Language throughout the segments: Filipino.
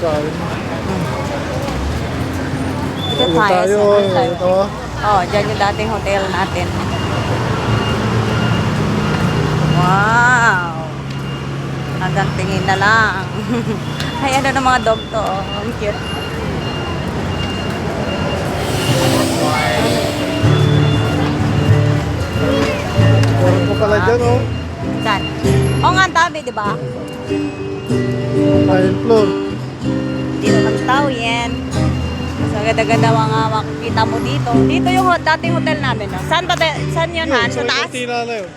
Kain. Dito Ayun tayo. tayo. Saan tayo? Ito. Oh, dyan yung dating hotel natin. Wow! Hanggang tingin na lang. Ay, ano ng mga dog to? Oh, ang cute. Meron pa pala dyan, oh. Saan? Oo nga, ang dami, di ba? Kain floor. Dito ng tao yan. Mas ganda-ganda mga makikita mo dito. Dito yung dating hotel namin. No? Saan ba? Saan yun, Han? Sa Yung taas? kortina na yun.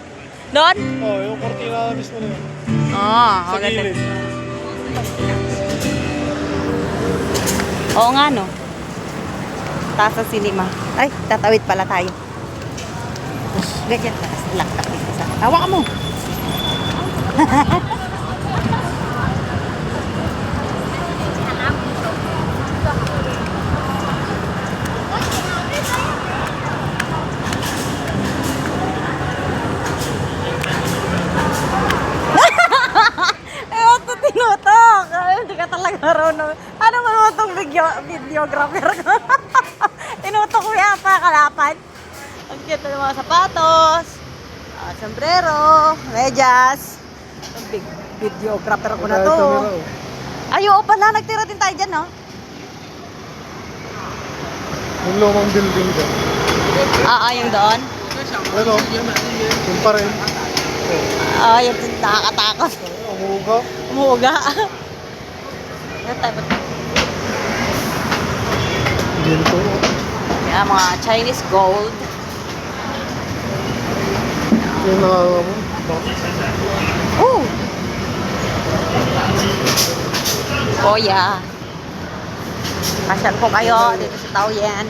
Doon? Oh, yung kortina na mismo na yun. Oo, Sa gilid. Oo nga, no? Taas sa cinema. Ay, tatawid pala tayo. Ganyan, taas. Laktak dito sa... Hawakan mo! Ewan to tinutok. Ay, hindi ka talaga marunong. Ano mo itong videographer ko? Tinutok mo yata kalapan. Ang cute ng mga sapatos. Sombrero. Medyas. Ang big videographer ko na to. Ay, oo pala. Nagtira din tayo dyan, no? Yung lumang building dyan. Yung doon. Ano? Yung pa rin. Yung nakakatakot. Umuga. Umuga. Yan tayo. Ginto. Yan, mga Chinese gold. Yung nakakamo. Oh! Oh, yeah. Pasyal po kayo dito sa Taoyuan.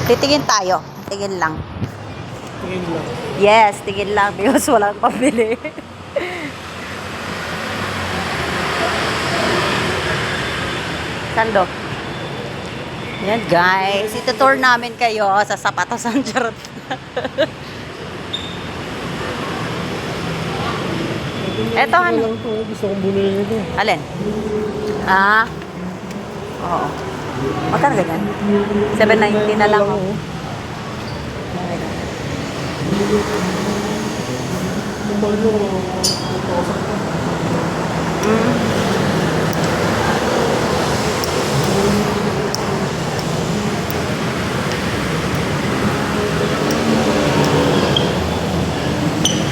Titingin tayo. Tingin lang. Tingin lang. Yes, tingin lang because walang pabili. Sando? Yan guys, itutour namin kayo sa Sapatosan Charot. Eto ano? Lang to. Gusto kong bumili nito. Alin? Oo. Magkano ganyan? 790 na lang. Oh.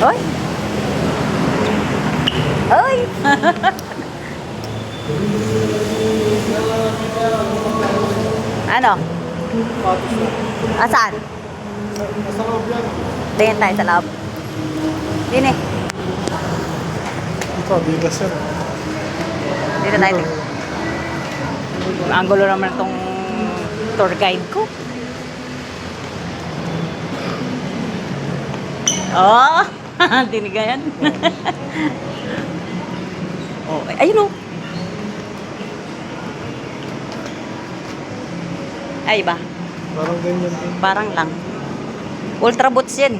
Hoy! Hoy! Ano? Patos na. Asan? Nasa loob yan. Tingin tayo sa loob. Dini. Ito, bigas yan. Dito tayo. Ang gulo naman itong tour guide ko. Oh! Dinigayan. Oh, ayun oh. Ay ba? Parang ganyan din. Parang lang. Ultra boots yan.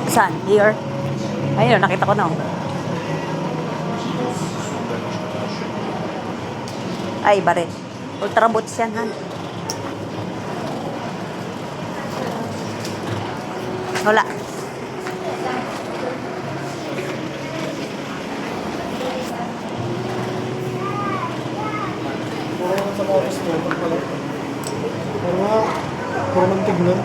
Saan? Here? Ayun, nakita ko na. Ay, iba rin. Ultra boots yan, Han. Wala. Puro sa patos to. Pagpala. Puro ng tignan.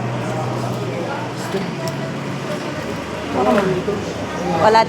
Wala